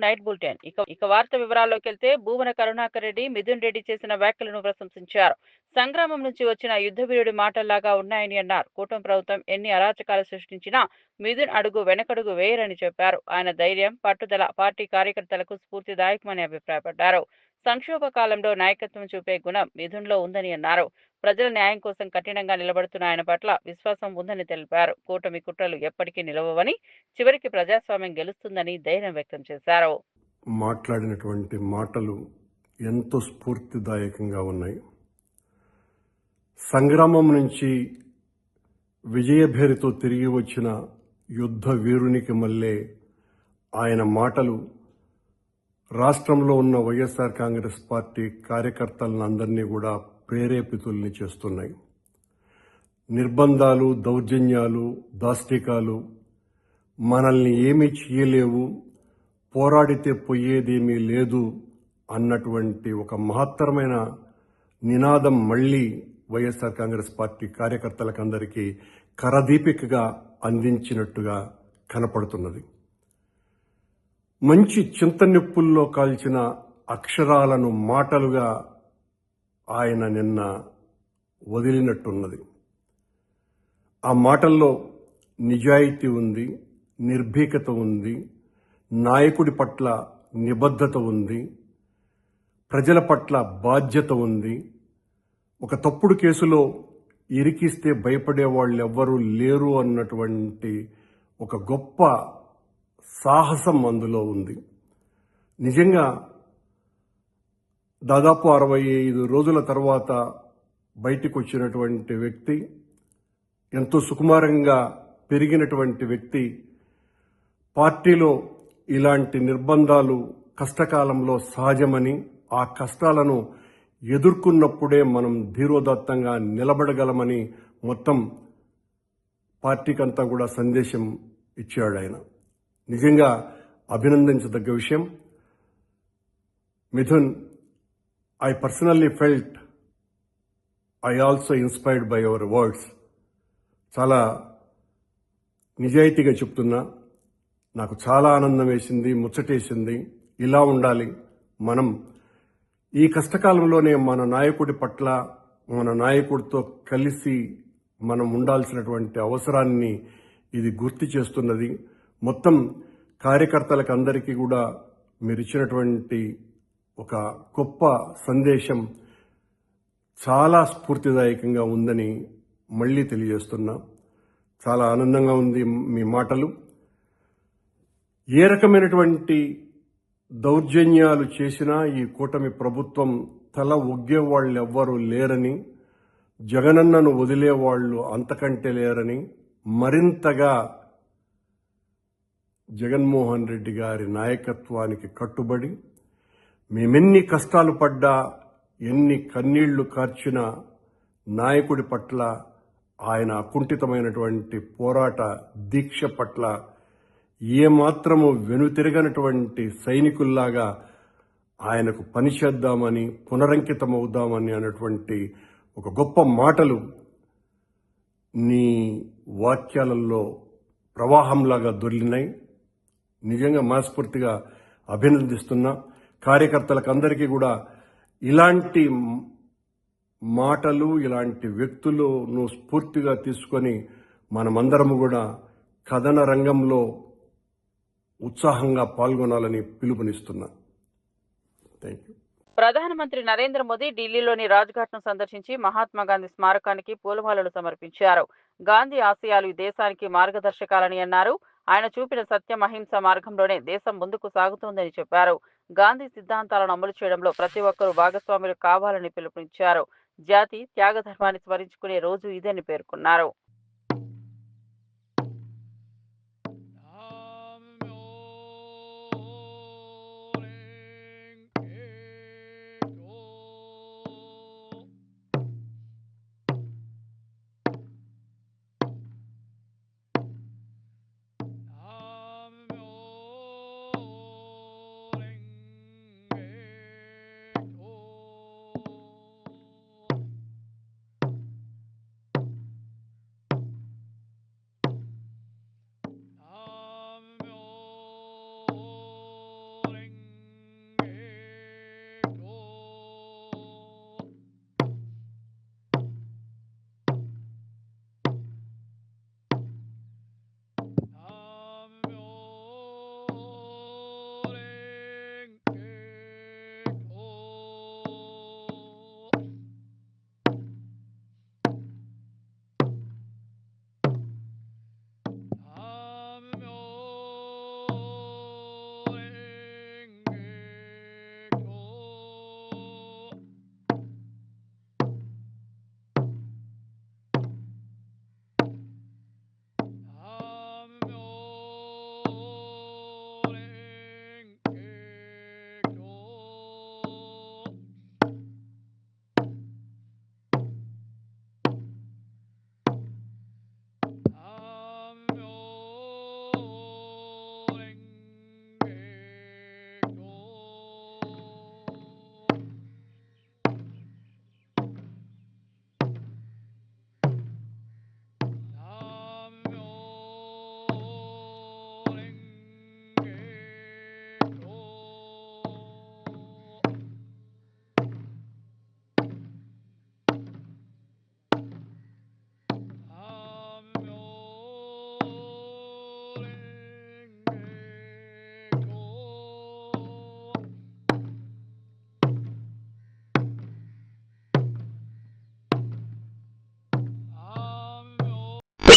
Night bulletin. ఇక వార్త వివరాల్లోకెళ్తే భూమన కరుణాకర్ రెడ్డి, మిథున్ రెడ్డి చేసిన వ్యాఖ్యలను ప్రశంసించారు. సంగ్రామం నుంచి వచ్చిన యుద్ధవీరుడి మాటల్లాగా ఉన్నాయని అన్నారు. కూటమి ప్రభుత్వం ఎన్ని అరాచకాలు సృష్టించినా మిథున్ అడుగు వెనకడుగు వేయరని చెప్పారు. ఆయన ధైర్యం, పట్టుదల పార్టీ కార్యకర్తలకు స్ఫూర్తిదాయకమని అభిప్రాయపడ్డారు. సంక్షోభ కాలంలో నాయకత్వం చూపే గుణం మిథున్లో ఉందని అన్నారు. ప్రజల న్యాయం కోసం కఠినంగా నిలబడుతున్న ఆయన పట్ల విశ్వాసం ఉందని తెలిపారు. కూటమి కుట్రలు ఎప్పటికీ నిలవవని, చివరికి ప్రజాస్వామ్యం గెలుస్తుందని ధైర్యం వ్యక్తం చేశారు. మాట్లాడినటువంటి మాటలు ఎంతో స్ఫూర్తిదాయకంగా ఉన్నాయి. సంగ్రామం నుంచి విజయభేరితో తిరిగి వచ్చిన యుద్ధ వీరునికి మళ్ళీ ఆయన మాటలు రాష్ట్రంలో ఉన్న వైఎస్ఆర్ కాంగ్రెస్ పార్టీ కార్యకర్తలందరినీ కూడా ప్రేరేపితుల్ని చేస్తున్నాయి. నిర్బంధాలు, దౌర్జన్యాలు, దాష్టికాలు మనల్ని ఏమీ చేయలేవు, పోరాడితే పోయేదేమీ లేదు అన్నటువంటి ఒక మహత్తరమైన నినాదం మళ్లీ వైఎస్ఆర్ కాంగ్రెస్ పార్టీ కార్యకర్తలకందరికీ కరదీపికగా అందించినట్టుగా కనపడుతున్నది. మంచి చింతనిప్పుల్లో కాల్చిన అక్షరాలను మాటలుగా ఆయన నిన్న వదిలినట్టున్నది. ఆ మాటల్లో నిజాయితీ ఉంది, నిర్భీకత ఉంది, నాయకుడి పట్ల నిబద్ధత ఉంది, ప్రజల పట్ల బాధ్యత ఉంది. ఒక తప్పుడు కేసులో ఇరికిస్తే భయపడే వాళ్ళు ఎవ్వరూ లేరు అన్నటువంటి ఒక గొప్ప సాహసం అందులో ఉంది. నిజంగా దాదాపు 65 రోజుల తర్వాత బయటికి వచ్చినటువంటి వ్యక్తి, ఎంతో సుకుమారంగా పెరిగినటువంటి వ్యక్తి, పార్టీలో ఇలాంటి నిర్బంధాలు కష్టకాలంలో సహజమని, ఆ కష్టాలను ఎదుర్కొన్నప్పుడే మనం ధీరోదాత్తంగా నిలబడగలమని మొత్తం పార్టీకంతా కూడా సందేశం ఇచ్చాడు ఆయన. నిజంగా అభినందించదగ్గ విషయం. Mithun, I personally felt I also inspired by your words. చాలా నిజాయితీగా చెప్తున్నా, నాకు చాలా ఆనందం వేసింది, ముచ్చటేసింది. ఇలా ఉండాలి మనం. ఈ కష్టకాలంలోనే మన నాయకుడి పట్ల, మన నాయకుడితో కలిసి మనం ఉండాల్సినటువంటి అవసరాన్ని ఇది గుర్తు చేస్తున్నది. మొత్తం కార్యకర్తలకు అందరికీ కూడా మీరు ఇచ్చినటువంటి ఒక గొప్ప సందేశం చాలా స్ఫూర్తిదాయకంగా ఉందని మళ్ళీ తెలియజేస్తున్నా. చాలా ఆనందంగా ఉంది మీ మాటలు. ఏ రకమైనటువంటి దౌర్జన్యాలు చేసినా ఈ కూటమి ప్రభుత్వం తల ఒగ్గేవాళ్ళు ఎవ్వరూ లేరని, జగనన్నను వదిలేవాళ్లు అంతకంటే లేరని, మరింతగా జగన్మోహన్ రెడ్డి గారి నాయకత్వానికి కట్టుబడి మేమెన్ని కష్టాలు పడ్డా, ఎన్ని కన్నీళ్లు కార్చినా నాయకుడి పట్ల, ఆయన అకుంఠితమైనటువంటి పోరాట దీక్ష పట్ల ఏమాత్రము వెనుతిరగనటువంటి సైనికుల్లాగా ఆయనకు పనిచేద్దామని, పునరంకితమవుదామని అన్నటువంటి ఒక గొప్ప మాటలు నీ వాక్యాలలో ప్రవాహంలాగా దొర్లినాయి. నిజంగా మనస్ఫూర్తిగా అభినందిస్తున్నా. కార్యకర్తలకు అందరికీ కూడా ఇలాంటి మాటలు, ఇలాంటి వ్యక్తులను స్ఫూర్తిగా తీసుకొని మనమందరము కూడా కథన రంగంలో ఉత్సాహంగా పాల్గొనాలని పిలుపునిస్తున్నా. Thank you. ప్రధానమంత్రి నరేంద్ర మోదీ ఢిల్లీలోని రాజ్ఘాట్ను సందర్శించి మహాత్మాగాంధీ స్మారకానికి పూలమాలలు సమర్పించారు. గాంధీ ఆశయాలు ఈ దేశానికి మార్గదర్శకాలని అన్నారు. ఆయన చూపిన సత్యం, అహింస మార్గంలోనే దేశం ముందుకు సాగుతోందని చెప్పారు. గాంధీ సిద్ధాంతాలను అమలు చేయడంలో ప్రతి ఒక్కరూ భాగస్వాములు కావాలని పిలుపునిచ్చారు. జాతి త్యాగధర్మాన్ని స్మరించుకునే రోజు ఇదని పేర్కొన్నారు.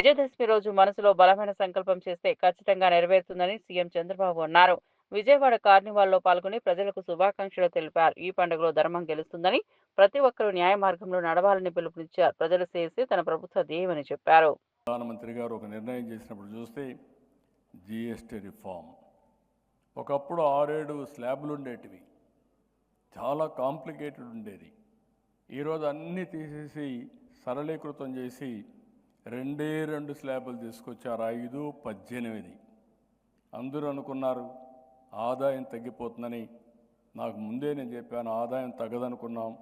విజయదశమి రోజు మనసులో బలమైన సంకల్పం చేస్తే ఖచ్చితంగా నెరవేరుతుందని సీఎం చంద్రబాబు అన్నారు. విజయవాడ కార్నివాల్లో పాల్గొని ప్రజలకు శుభాకాంక్షలు తెలిపారు. ఈ పండుగలో ధర్మం గెలుస్తుందని, ప్రతి ఒక్కరూ న్యాయ మార్గంలో నడవాలని పిలుపునిచ్చారు. ప్రజల శ్రేయస్సే తన ప్రభుత్వ ధ్యేయమని చెప్పారు. ప్రధానమంత్రి గారు ఒక నిర్ణయం చేసినప్పుడు చూస్తే జిఎస్టీ రిఫార్మ్, ఒకప్పుడు 6-7 స్లాబులు ఉండేటివి, చాలా కాంప్లికేటెడ్ ఉండేది. ఈరోజు అన్నీ తీసేసి సరళీకృతం చేసి 2 స్లాబులు తీసుకొచ్చారు, 5, 18. అందరూ అనుకున్నారు ఆదాయం తగ్గిపోతుందని. నాకు ముందే నేను చెప్పాను ఆదాయం తగ్గదనుకున్నాం.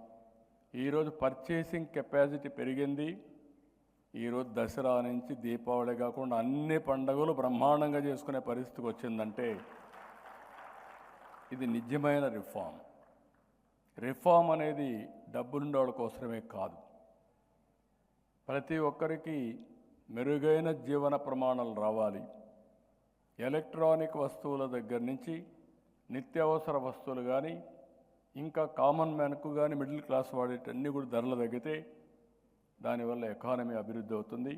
ఈరోజు పర్చేసింగ్ కెపాసిటీ పెరిగింది. ఈరోజు దసరా నుంచి దీపావళి కాకుండా అన్ని పండుగలు బ్రహ్మాండంగా చేసుకునే పరిస్థితికి వచ్చిందంటే ఇది నిజమైన రిఫార్మ్. రిఫార్మ్ అనేది డబ్బులుండేవాళ్ళ కోసమే కాదు, ప్రతి ఒక్కరికి మెరుగైన జీవన ప్రమాణాలు రావాలి. ఎలక్ట్రానిక్ వస్తువుల దగ్గర నుంచి నిత్యావసర వస్తువులు కానీ, ఇంకా కామన్ మ్యాన్కు కానీ, మిడిల్ క్లాస్ వాడేటన్నీ కూడా ధరలు తగ్గితే దానివల్ల ఎకానమీ అభివృద్ధి అవుతుంది.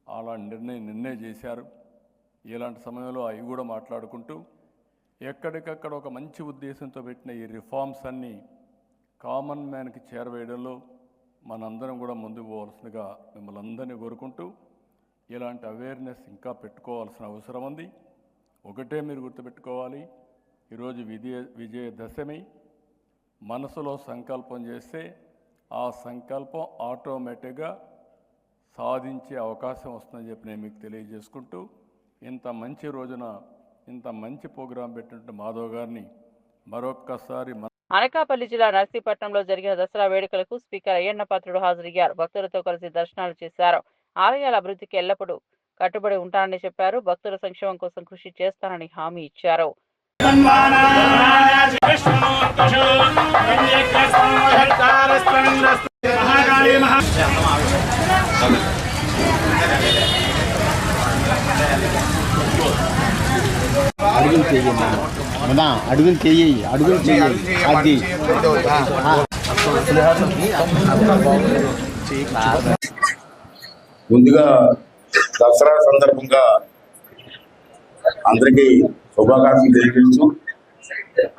అలాంటి నిర్ణయం చేశారు. ఇలాంటి సమయంలో అవి కూడా మాట్లాడుకుంటూ ఎక్కడికక్కడ ఒక మంచి ఉద్దేశంతో పెట్టిన ఈ రిఫార్మ్స్ అన్నీ కామన్ మ్యాన్కి చేరవేయడంలో మనందరం కూడా ముందుకు పోవాల్సిందిగా మిమ్మల్ని అందరినీ కోరుకుంటూ, ఇలాంటి అవేర్నెస్ ఇంకా పెట్టుకోవాల్సిన అవసరం ఉంది. ఒకటే మీరు గుర్తుపెట్టుకోవాలి, ఈరోజు విజయదశమి. మనసులో సంకల్పం చేస్తే ఆ సంకల్పం ఆటోమేటిక్గా సాధించే అవకాశం వస్తుందని చెప్పి నేను మీకు తెలియజేసుకుంటూ, ఇంత మంచి రోజున ఇంత మంచి ప్రోగ్రాం పెట్టినట్టు మాధవ్ గారిని మరొక్కసారి అనకాపల్లి జిల్లా నర్సీపట్నంలో జరిగిన దసరా వేడుకలకు స్పీకర్ అయ్యన్న పాత్రుడు హాజరయ్యారు. భక్తులతో కలిసి దర్శనాలు చేశారు. ఆలయాల అభివృద్ధికి ఎల్లప్పుడూ కట్టుబడి ఉంటానని చెప్పారు. భక్తుల సంక్షేమం కోసం కృషి చేస్తానని హామీ ఇచ్చారు. అడుగులు చెయ్యి అది ముందుగా దసరా సందర్భంగా అందరికీ శుభాకాంక్షలు తెలియజేస్తూ,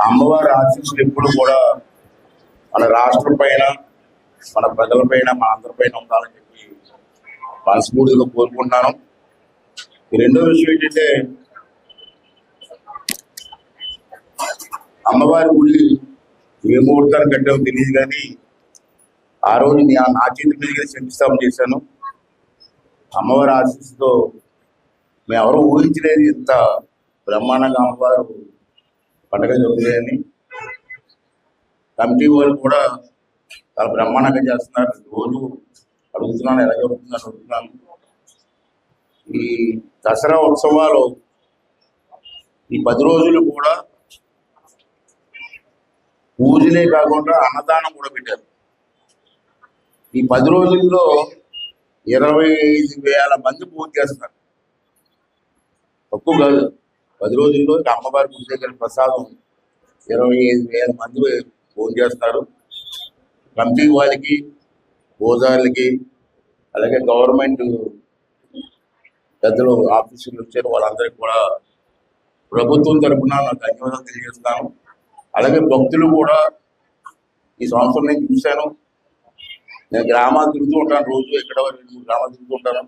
అమ్మవారి ఆశీస్సులు ఎప్పుడు కూడా మన రాష్ట్రం పైన, మన ప్రజల పైన, మన అందరిపైన ఉండాలని చెప్పి మనస్ఫూర్తిగా కోరుకుంటున్నాను. రెండో విషయం ఏంటంటే, అమ్మవారి గుడి ఏ ముహూర్తాన్ని కట్టామో తెలియదు, కానీ ఆ రోజు నా చేతి మీదుగా శంకుస్థాపన చేశాను. అమ్మవారి ఆశీస్సుతో మేము ఎవరూ ఊహించలేదు ఇంత బ్రహ్మాండంగా అమ్మవారు పండుగ జరుగుతాయని. కమిటీ వాళ్ళు కూడా చాలా బ్రహ్మాండంగా చేస్తున్నారు. రోజు అడుగుతున్నాను ఎలా జరుగుతుందని అడుగుతున్నాను. ఈ దసరా ఉత్సవాలు ఈ 10 రోజులు కూడా పూజలే కాకుండా అన్నదానం కూడా పెట్టారు. ఈ 10 రోజుల్లో 25,000 మంది పూజ చేస్తున్నారు. తక్కువ కాదు. 10 రోజుల్లో అమ్మవారి పూజ దగ్గర ప్రసాదం 25,000 మంది పూజ చేస్తారు. కమిటీ వాళ్ళకి, పూజారులకి, అలాగే గవర్నమెంట్ పెద్దలు ఆఫీసులు వచ్చారు, వాళ్ళందరికీ కూడా ప్రభుత్వం తరఫున నాకు ధన్యవాదాలు తెలియజేస్తాను. అలాగే భక్తులు కూడా ఈ సంవత్సరం నేను చూశాను. నేను గ్రామాలు తిరుగుతూ ఉంటాను, రోజు ఎక్కడ 2-3 గ్రామాలు తిరుగుతూ ఉంటాను.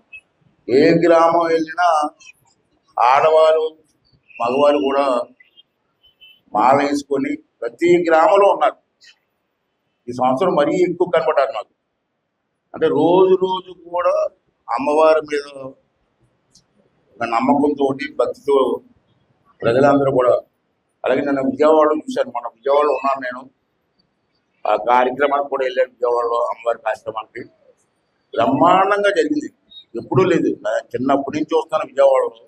ఏ గ్రామం వెళ్ళినా ఆడవారు, మగవారు కూడా మాల వేసుకొని ప్రతి గ్రామంలో ఉన్నారు. ఈ సంవత్సరం మరీ ఎక్కువ కనపడ్డారు నాకు. అంటే రోజు రోజు కూడా అమ్మవారి మీద నమ్మకంతో, భక్తితో ప్రజలందరూ కూడా. అలాగే నేను విజయవాడలో చూశాను, మన విజయవాడలో ఉన్నాను నేను. ఆ కార్యక్రమానికి కూడా వెళ్ళాను, విజయవాడలో అమ్మవారి కార్యక్రమానికి. బ్రహ్మాండంగా జరిగింది, ఎప్పుడూ లేదు. చిన్నప్పటి నుంచి వస్తాను విజయవాడలో.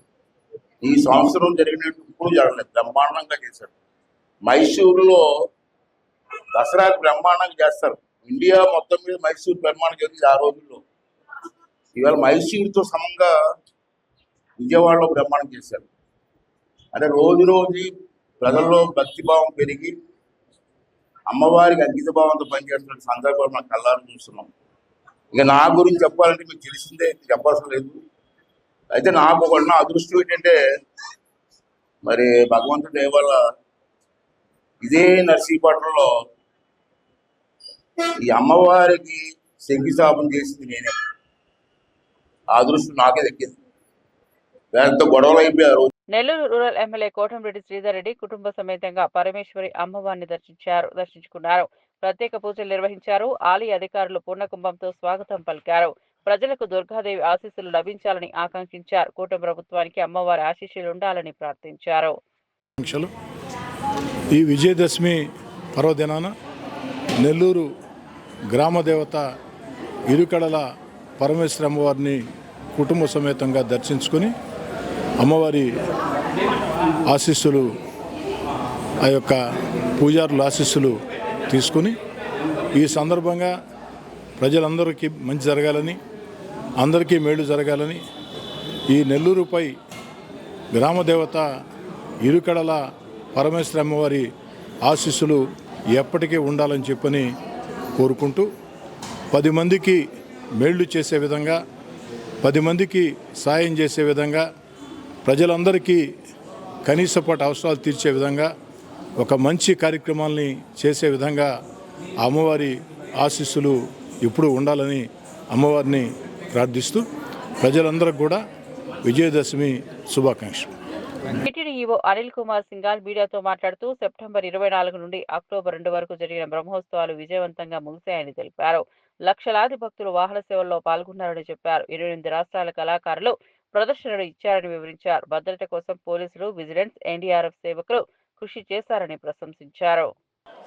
ఈ సంవత్సరం జరిగినట్టు ఇప్పుడు జరగలేదు, బ్రహ్మాండంగా చేశారు. మైసూరులో దసరాకి బ్రహ్మాండంగా చేస్తారు. ఇండియా మొత్తం మీద మైసూరు బ్రహ్మాండంగా జరిగింది ఆ రోజుల్లో. ఇవాళ మైసూరుతో సమంగా విజయవాడలో బ్రహ్మాండం చేశారు. అంటే రోజు రోజు ప్రజల్లో భక్తిభావం పెరిగి అమ్మవారికి అంకిత భావంతో పనిచేస్తున్న సందర్భాలు మనం కళ్ళారు చూస్తున్నాం. ఇక నా గురించి చెప్పాలంటే మీకు తెలిసిందే, చెప్పాల్సిన లేదు. అయితే నాకు ఉన్న అదృష్టం ఏంటంటే మరి భగవంతుడి దయ వల్ల ఇదే నర్సీపట్నంలో ఈ అమ్మవారికి శంకుస్థాపన చేసింది నేనే. ఆ అదృష్టం నాకే దక్కింది. పెద్ద గొడవలు అయిపోయారు. నెల్లూరు రూరల్ ఎమ్మెల్యే కోటంరెడ్డి శ్రీధర్ రెడ్డి కుటుంబ సమేతంగా పరమేశ్వరి అమ్మవారిని దర్శించుకున్నారు. ప్రత్యేక పూజలు నిర్వహించారు. ఆలయ అధికారులు పూర్ణకుంభంతో స్వాగతం పలికారు. ప్రజలకు దుర్గాదేవి ఆశీస్సులు లభించాలని ఆకాంక్షించారు. కూటమి ప్రభుత్వానికి అమ్మవారి ఆశీస్సులు ఉండాలని ప్రార్థించారు. ఈ విజయదశమి పర్వదినాన నెల్లూరు గ్రామదేవత ఇరుకడల పరమేశ్వరి అమ్మవారిని కుటుంబ సమేతంగా దర్శించుకొని అమ్మవారి ఆశీస్సులు, ఆ యొక్క పూజారుల ఆశీస్సులు తీసుకుని ఈ సందర్భంగా ప్రజలందరికీ మంచి జరగాలని, అందరికీ మేలు జరగాలని, ఈ నెల్లూరుపై గ్రామదేవత ఇరుకడల పరమేశ్వరి అమ్మవారి ఆశీస్సులు ఎప్పటికీ ఉండాలని చెప్పని కోరుకుంటూ 10 మందికి మేళ్లు చేసే విధంగా, 10 మందికి సాయం చేసే విధంగా, ప్రజలందరికీ కనీసపాటి అవసరాలు తీర్చే విధంగా ఒక మంచి కార్యక్రమాల్ని చేసే విధంగా అమ్మవారి ఆశీస్సులు ఎప్పుడూ ఉండాలని అమ్మవారిని ప్రార్థిస్తూ ప్రజలందరికీ కూడా విజయదశమి శుభాకాంక్షలు. టీటీడీ ఈవో అనిల్ కుమార్ సింఘాల్ మీడియాతో మాట్లాడుతూ సెప్టెంబర్ 24 నుండి అక్టోబర్ 2 వరకు జరిగిన బ్రహ్మోత్సవాలు విజయవంతంగా ముగిశాయని తెలిపారు. లక్షలాది భక్తులు వాహన సేవల్లో పాల్గొన్నారని చెప్పారు. 28 రాష్ట్రాల కళాకారులు ప్రదర్శనలు ఇచ్చారని వివరించారు. భద్రత కోసం పోలీసులు, విజిలెన్స్, ఎన్డీఆర్ఎఫ్ సేవకులు కృషి చేశారని ప్రశంసించారు.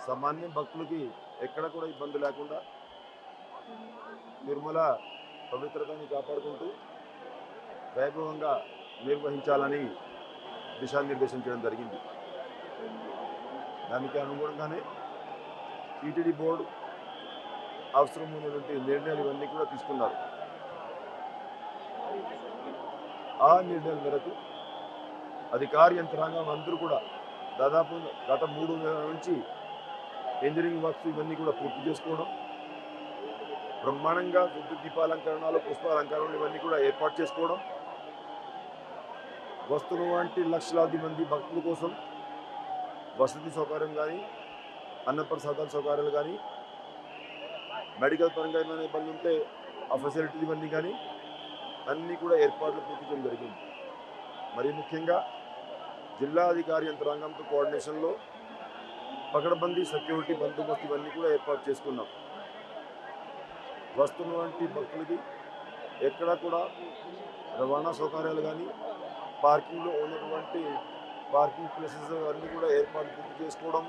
సామాన్య భక్తులకి ఎక్కడ కూడా ఇబ్బంది లేకుండా తిరుమల పవిత్రతని కాపాడుకుంటూ వైభవంగా నిర్వహించాలని దిశానిర్దేశం చేయడం జరిగింది. దానికి అనుగుణంగానే టీటీడీ బోర్డు అవసరమైనటువంటి నిర్ణయాలు ఇవన్నీ కూడా తీసుకున్నారు. ఆ నిర్ణయాల మేరకు అధికార యంత్రాంగం అందరూ కూడా దాదాపు గత 3 నెలల నుంచి ఇంజనీరింగ్ వర్క్స్ ఇవన్నీ కూడా పూర్తి చేసుకోవడం, బ్రహ్మాండంగా విద్యుత్ దీపాలంకరణలు, పుష్పాలంకరణలు ఇవన్నీ కూడా ఏర్పాటు చేసుకోవడం, వస్తున్న వంటి లక్షలాది మంది భక్తుల కోసం వసతి సౌకర్యం కానీ, అన్నప్రసాదాల సౌకర్యాలు కానీ, మెడికల్ పరంగా ఏమైనా ఇబ్బంది ఉంటే ఆ ఫెసిలిటీలు ఇవన్నీ కానీ అన్నీ కూడా ఏర్పాట్లు పూర్తి చేయడం జరిగింది. మరి ముఖ్యంగా జిల్లా అధికారి యంత్రాంగంతో కోఆర్డినేషన్లో పకడ్బందీ సెక్యూరిటీ బందోబస్తు ఇవన్నీ కూడా ఏర్పాటు చేసుకున్నాం. వస్తున్న వంటి భక్తులకి ఎక్కడా కూడా రవాణా సౌకర్యాలు కానీ, పార్కింగ్లో ఉన్నటువంటి పార్కింగ్ ప్లేసెస్ అన్నీ కూడా ఏర్పాటు పూర్తి చేసుకోవడం,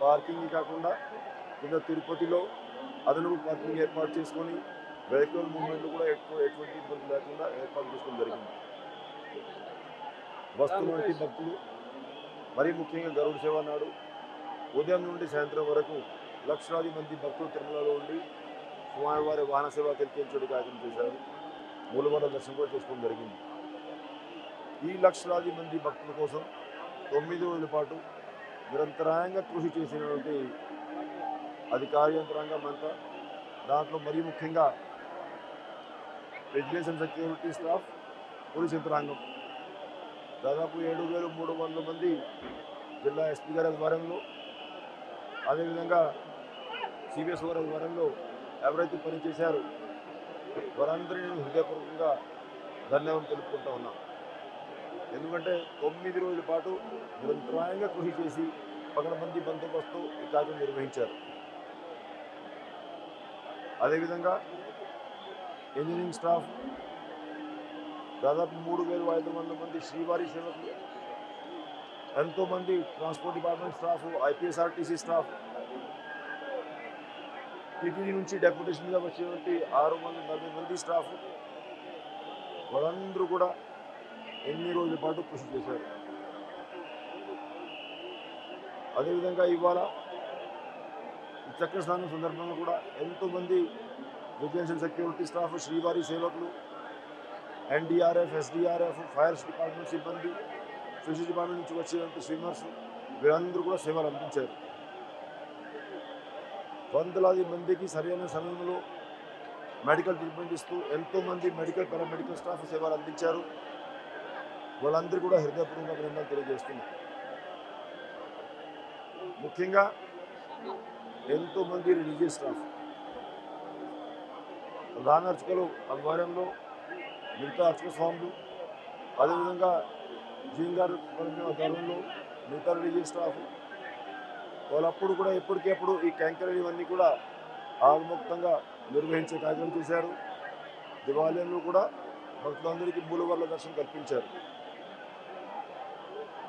పార్కింగ్ కాకుండా కింద తిరుపతిలో అదనపు పార్కింగ్ ఏర్పాటు చేసుకొని వెహికల్ మూవ్మెంట్ కూడా ఎటువంటి ఇబ్బంది లేకుండా ఏర్పాటు చేసుకోవడం జరిగింది. వస్తున్న వంటి భక్తులు మరీ ముఖ్యంగా గరుడ సేవ నాడు ఉదయం నుండి సాయంత్రం వరకు లక్షలాది మంది భక్తులు తిరుమలలో ఉండి స్వామివారి వాహన సేవ కల్పించడం కార్యక్రమం చేశారు. మూలవాడ దర్శనం కూడా చేసుకోవడం జరిగింది. ఈ లక్షలాది మంది భక్తుల కోసం 9 రోజుల పాటు నిరంతరాయంగా కృషి చేసినటువంటి అధికార యంత్రాంగం అంతా, దాంట్లో మరీ ముఖ్యంగా vigilance and security staff, police యంత్రాంగం దాదాపు 7,300 మంది జిల్లా ఎస్పీ గారి ఆధ్వర్యంలో, అదేవిధంగా సిబిఎస్ గారి ఆధ్వర్యంలో ఎవరైతే పనిచేశారో వారందరినీ నేను హృదయపూర్వకంగా ధన్యవాదాలు తెలుపుకుంటా ఉన్నాను. ఎందుకంటే 9 రోజుల పాటు నిరంతరాయంగా కృషి చేసి పకడ్బందీ బందోబస్తు ఈ కార్యక్రమం నిర్వహించారు. అదేవిధంగా ఇంజనీరింగ్ స్టాఫ్ దాదాపు 3,500 మంది శ్రీవారి సేవకులు, ఎంతోమంది transport department staff, APSRTC staff, TTD నుంచి డెప్యుటేషన్గా వచ్చేటువంటి 640 మంది స్టాఫ్, వాళ్ళందరూ కూడా ఎన్ని రోజుల పాటు కృషి చేశారు. అదేవిధంగా ఇవాళ ఈ చక్ర స్నానం సందర్భంగా కూడా ఎంతోమంది విజిలెన్స్ అండ్ సెక్యూరిటీ స్టాఫ్, శ్రీవారి సేవకులు, ఎన్డీఆర్ఎఫ్, ఎస్డీఆర్ఎఫ్, ఫైర్ డిపార్ట్మెంట్ సిబ్బంది, ఫిషరీస్ డిపార్ట్మెంట్ నుంచి వచ్చేటువంటి స్విమ్మర్స్ వీరందరూ కూడా సేవలు అందించారు. వందలాది మందికి సరైన సమయంలో మెడికల్ ట్రీట్మెంట్ ఇస్తూ ఎంతోమంది మెడికల్ పారామెడికల్ స్టాఫ్ సేవలు అందించారు. వాళ్ళందరూ కూడా హృదయపూర్వక అభినందనలు తెలియజేస్తున్నారు. ముఖ్యంగా ఎంతోమంది రిలీజియస్ స్టాఫ్ ప్రధాన అర్చకులు ఆధ్వర్యంలో మిగతా అర్చక స్వాములు, అదేవిధంగా జీన్ గారు ఆధ్వర్యంలో మిగతా రిలీజియస్ స్టాఫ్ వాళ్ళప్పుడు కూడా ఎప్పటికెప్పుడు ఈ క్యాంకర్ ఇవన్నీ కూడా ఆగముక్తంగా నిర్వహించే కార్యక్రమం చేశారు. దేవాలయంలో కూడా భక్తులందరికీ మూలవర్ల దర్శనం కల్పించారు.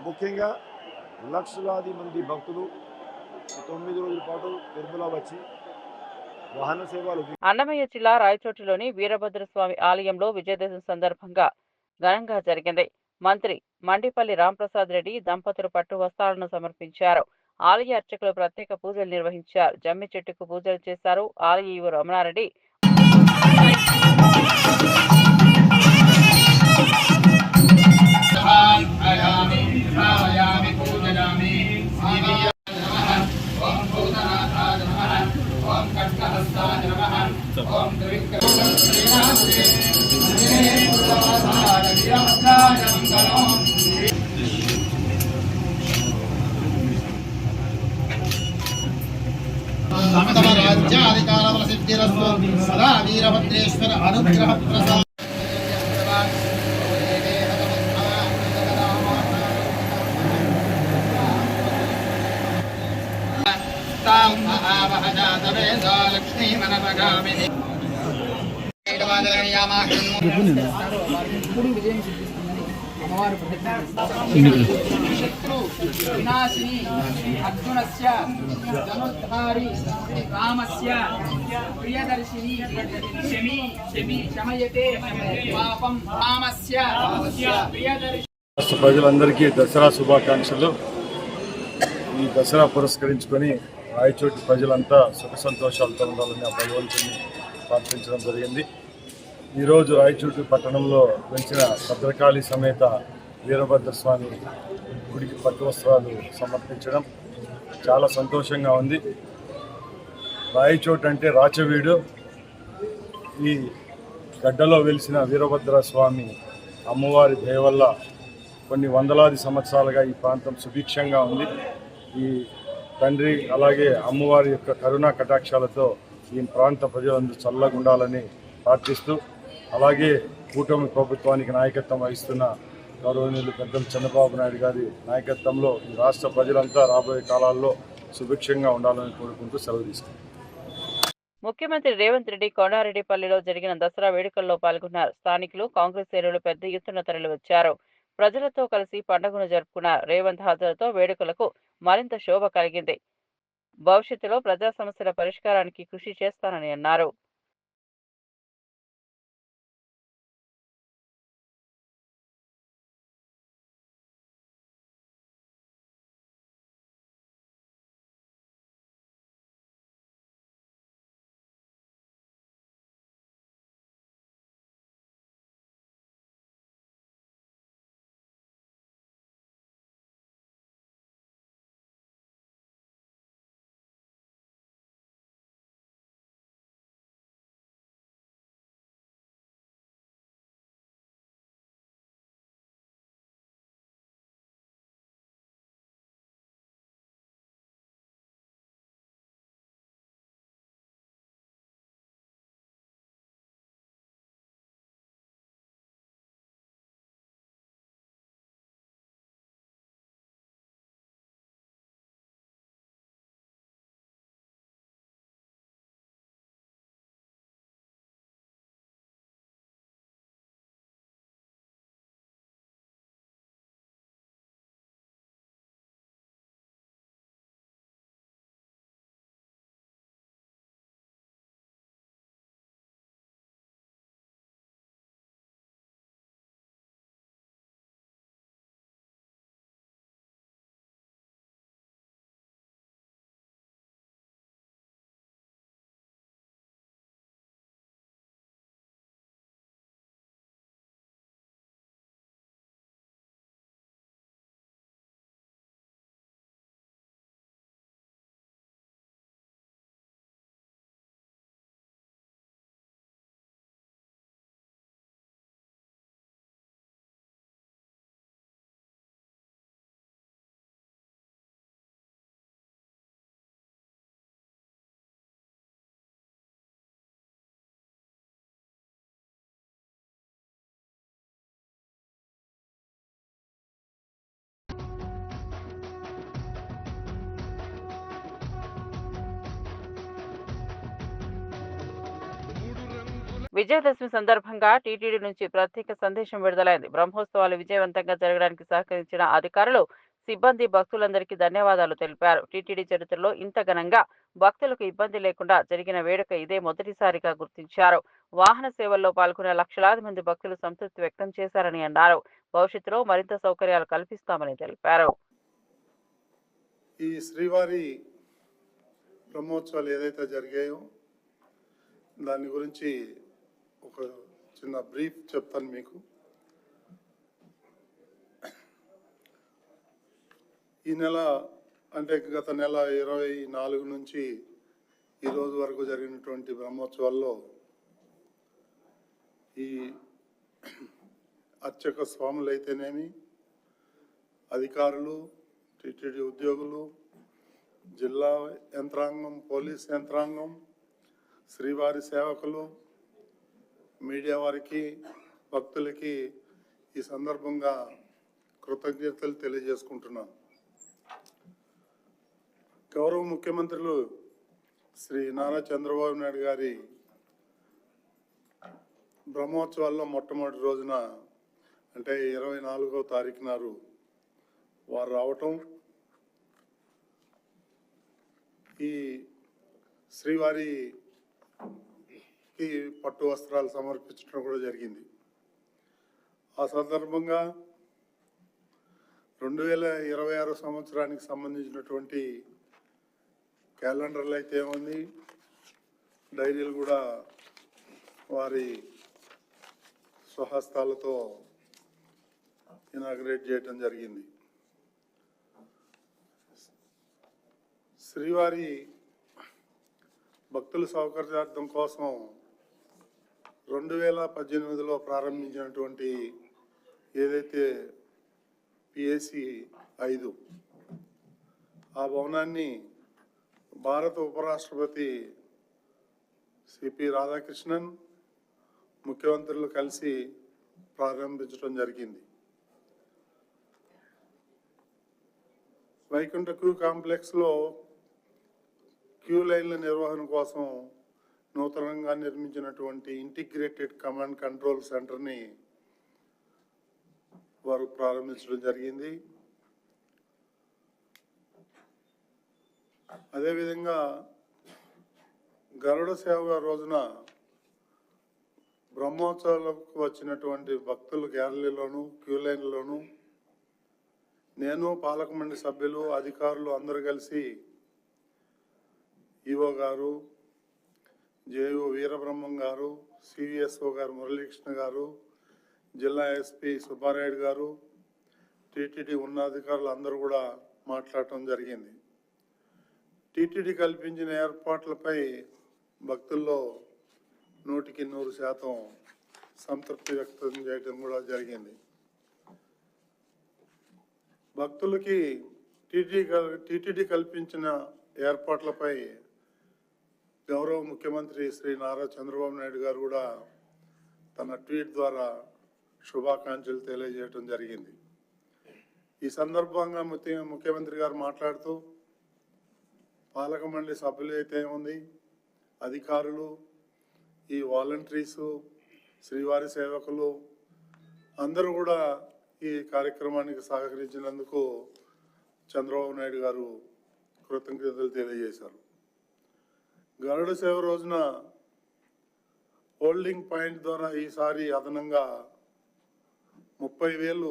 ముఖ్యంగా లక్షలాది మంది భక్తులు 9 రోజుల పాటు తిరుమల వచ్చి వాహన సేవలు. అన్నమయ్య జిల్లా రాయచోటిలోని వీరభద్రస్వామి ఆలయంలో విజయదశమి సందర్భంగా ఘనంగా జరిగింది. మంత్రి మండిపల్లి రాంప్రసాద్ రెడ్డి దంపతులు పట్టు వస్త్రాలను సమర్పించారు. ఆలయ అర్చకులు ప్రత్యేక పూజలు నిర్వహించారు. జమ్మి చెట్టుకు పూజలు చేశారు. ఆలయ ఈవో రమణారెడ్డి తమ రాజ్యాధికారముల సిద్ధిరస్తు సదా వీరభద్రేశ్వర అనుగ్రహ ప్రసాద వినాశిని అర్జునస్య ధనుర్ధారి రామస్య ప్రియదర్శిని శమయతే పాపం రామస్య ప్రియదర్శిని. రాష్ట్ర ప్రజలందరికీ దసరా శుభాకాంక్షలు. ఈ దసరా పురస్కరించుకొని రాయచోటి ప్రజలంతా సుఖ సంతోషాలతో ఉండాలని ఆ భగవంతుని ప్రార్థించడం జరిగింది. ఈరోజు రాయచోటి పట్టణంలో వెలిసిన భద్రకాళి సమేత వీరభద్రస్వామి గుడికి పట్టు వస్త్రాలు సమర్పించడం చాలా సంతోషంగా ఉంది. రాయచోటి అంటే రాచవీడు. ఈ గడ్డలో వెలిసిన వీరభద్రస్వామి అమ్మవారి దయ వల్ల కొన్ని వందలాది సంవత్సరాలుగా ఈ ప్రాంతం సుభిక్షంగా ఉంది. ఈ తండ్రి అలాగే అమ్మవారి యొక్క కరుణా కటాక్షాలతో ఈ ప్రాంత ప్రజలందరూ చల్లగా ఉండాలని ప్రార్థిస్తూ, అలాగే కూటమి ప్రభుత్వానికి నాయకత్వం వహిస్తున్న గౌరవనీయులు పెద్దలు చంద్రబాబు నాయుడు గారి నాయకత్వంలో ఈ రాష్ట్ర ప్రజలంతా రాబోయే కాలాల్లో సుభిక్షంగా ఉండాలని కోరుకుంటూ సెలవు తీసుకున్నారు. ముఖ్యమంత్రి రేవంత్ రెడ్డి కొండారెడ్డిపల్లిలో జరిగిన దసరా వేడుకల్లో పాల్గొన్నారు. స్థానికులు, కాంగ్రెస్ శ్రేణులు పెద్ద ఎత్తున తరలివచ్చారు. ప్రజలతో కలిసి పండుగను జరుపుకున్నారు. రేవంత్ హాజరుతో వేడుకలకు మరింత శోభ కలిగింది. భవిష్యత్తులో ప్రజా సమస్యల పరిష్కారానికి కృషి చేస్తానని అన్నారు. విజయదశమి సందర్భంగా టీటీడీ నుంచి ప్రత్యేక సందేశం విడుదలైంది. బ్రహ్మోత్సవాలు విజయవంతంగా జరగడానికి సహకరించిన అధికారులు, సిబ్బంది, భక్తులందరికీ ధన్యవాదాలు తెలిపారు. టీటీడీ చరిత్రలో ఇంత ఘనంగా భక్తులకు ఇబ్బంది లేకుండా జరిగిన వేడుక ఇదే మొదటిసారిగా గుర్తించారు. వాహన సేవల్లో పాల్గొనే లక్షలాది మంది భక్తులు సంతృప్తి వ్యక్తం చేశారని అన్నారు. భవిష్యత్తులో మరింత సౌకర్యాలు కల్పిస్తామని తెలిపారు. ఈ శ్రీవారి బ్రహ్మోత్సవాలు ఏదైతే జరిగాయో దాని గురించి ఒక చిన్న బ్రీఫ్ చెప్తాను మీకు. ఈ నెల అంటే గత నెల 24 నుంచి ఈ రోజు వరకు జరిగినటువంటి బ్రహ్మోత్సవాల్లో ఈ అర్చక స్వాములు అయితేనేమి, అధికారులు, టీటీడీ ఉద్యోగులు, జిల్లా యంత్రాంగం, పోలీస్ యంత్రాంగం, శ్రీవారి సేవకులు, మీడియా వారికి, భక్తులకి ఈ సందర్భంగా కృతజ్ఞతలు తెలియజేసుకుంటున్నాను. గౌరవ ముఖ్యమంత్రులు శ్రీ నారా చంద్రబాబు నాయుడు గారి బ్రహ్మోత్సవాల్లో మొట్టమొదటి రోజున అంటే 24వ తారీఖు నాడు వారు రావటం, ఈ శ్రీవారికి పట్టు వస్త్రాలు సమర్పించడం కూడా జరిగింది. ఆ సందర్భంగా 2026 సంవత్సరానికి సంబంధించినటువంటి క్యాలెండర్లు అయితే ఏముంది, డైరీలు కూడా వారి స్వహస్తాలతో ఇనాగ్రేట్ చేయటం జరిగింది. శ్రీవారి భక్తుల సౌకర్యార్థం కోసం 2018లో ప్రారంభించినటువంటి ఏదైతే పిఎసి 5 ఆ భవనాన్ని భారత ఉపరాష్ట్రపతి సిపి రాధాకృష్ణన్ ముఖ్యమంత్రులు కలిసి ప్రారంభించడం జరిగింది. వైకుంఠ క్యూ కాంప్లెక్స్లో క్యూ లైన్ల నిర్వహణ కోసం నూతనంగా నిర్మించినటువంటి ఇంటిగ్రేటెడ్ కమాండ్ కంట్రోల్ సెంటర్ని వారు ప్రారంభించడం జరిగింది. అదేవిధంగా గరుడ సేవ రోజున బ్రహ్మోత్సవాలకు వచ్చినటువంటి భక్తుల గ్యాలరీలోను, క్యూ లైన్లోను నేను, పాలక మండలి సభ్యులు, అధికారులు అందరూ కలిసి ఈఓ గారు, జేఓ వీరబ్రహ్మం గారు, సివిఎస్ఓ గారు మురళీకృష్ణ గారు, జిల్లా ఎస్పీ సుబ్బారాయుడు గారు, టీటీడీ ఉన్నతాధికారులు అందరూ కూడా మాట్లాడటం జరిగింది. టీటీడీ కల్పించిన ఏర్పాట్లపై భక్తుల్లో 100% సంతృప్తి వ్యక్తం చేయడం కూడా జరిగింది. భక్తులకి టీటీడీ కల్పించిన ఏర్పాట్లపై గౌరవ ముఖ్యమంత్రి శ్రీ నారా చంద్రబాబు నాయుడు గారు కూడా తన ట్వీట్ ద్వారా శుభాకాంక్షలు తెలియజేయడం జరిగింది. ఈ సందర్భంగా ముఖ్యమంత్రి గారు మాట్లాడుతూ పాలక మండలి సభ్యులు అయితే ఉంది, అధికారులు, ఈ వాలంటీర్సు, శ్రీవారి సేవకులు అందరూ కూడా ఈ కార్యక్రమానికి సహకరించినందుకు చంద్రబాబు నాయుడు గారు కృతజ్ఞతలు తెలియజేశారు. గరుడ సేవ రోజున హోల్డింగ్ పాయింట్ ద్వారా ఈసారి అదనంగా 30,000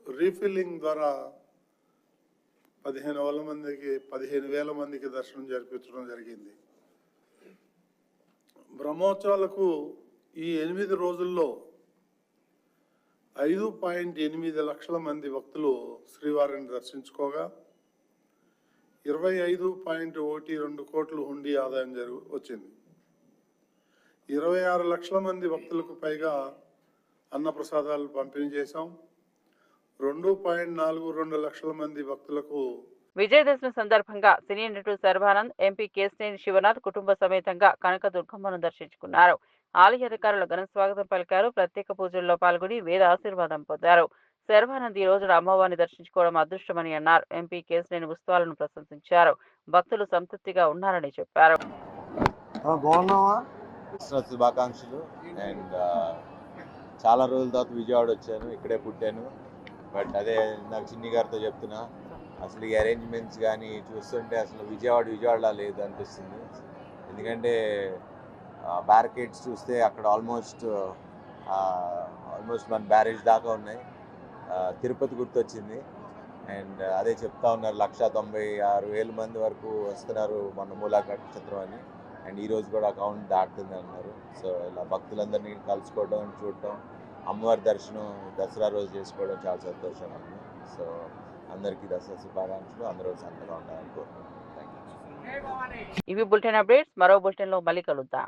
రీఫిల్లింగ్ ద్వారా 15,000 మందికి దర్శనం జరిపించడం జరిగింది. బ్రహ్మోత్సవాలకు ఈ 8 రోజుల్లో 5.8 లక్షల మంది భక్తులు శ్రీవారిని దర్శించుకోగా 25.12 కోట్ల హుండీ ఆదాయం వచ్చింది. 26 లక్షల మంది భక్తులకు పైగా అన్నప్రసాదాలు పంపిణీ చేశాం. 2.42 లక్షల మంది భక్తులకు. విజయదశమి సందర్భంగా సినీ నటుడు శర్వానంద్, ఎంపీ కేశినేని శివనాథ్ కుటుంబ సమేతంగా కనకదుర్గమ్మను దర్శించుకున్నారు. ఆలయ అధికారులు ఘన స్వాగతం పలికారు. ప్రత్యేక పూజల్లో పాల్గొని వేద ఆశీర్వాదం పొందారు. శర్వానంద్ ఈ రోజున అమ్మవారిని దర్శించుకోవడం అదృష్టమని అన్నారు. ఎంపీ కేశినేని ఉత్సవాలను ప్రశంసించారు. భక్తులు సంతృప్తిగా ఉన్నారని చెప్పారు. క్రిస్మస్ శుభాకాంక్షలు. అండ్ చాలా రోజుల తర్వాత విజయవాడ వచ్చాను, ఇక్కడే పుట్టాను. బట్ అదే నాకు చిన్ని గారితో చెప్తున్నా, అసలు ఈ అరేంజ్మెంట్స్ కానీ చూస్తుంటే అసలు విజయవాడలా లేదు అనిపిస్తుంది. ఎందుకంటే బ్యారికేడ్స్ చూస్తే అక్కడ ఆల్మోస్ట్ మన బ్యారేజ్ దాకా ఉన్నాయి. తిరుపతి గుర్తొచ్చింది. అండ్ అదే చెప్తా ఉన్నారు 196,000 మంది వరకు వస్తున్నారు మన మూలా నక్షత్రం అని. అండ్ ఈరోజు కూడా అకౌంట్ దాటుతుంది అన్నారు. సో ఇలా భక్తులందరినీ కలుసుకోవడం, చూడటం, అమ్మవారి దర్శనం దసరా రోజు చేసుకోవడం చాలా సంతోషంగా ఉంది. సో అందరికీ దసరా శుభాకాంక్షలు. అందరూ సంతగా ఉండాలని కోరుకుంటున్నాను. Thank you. ఇవి బులెటిన్ అప్డేట్స్. మరో బులెటిన్లో మళ్ళీ కలుద్దాం.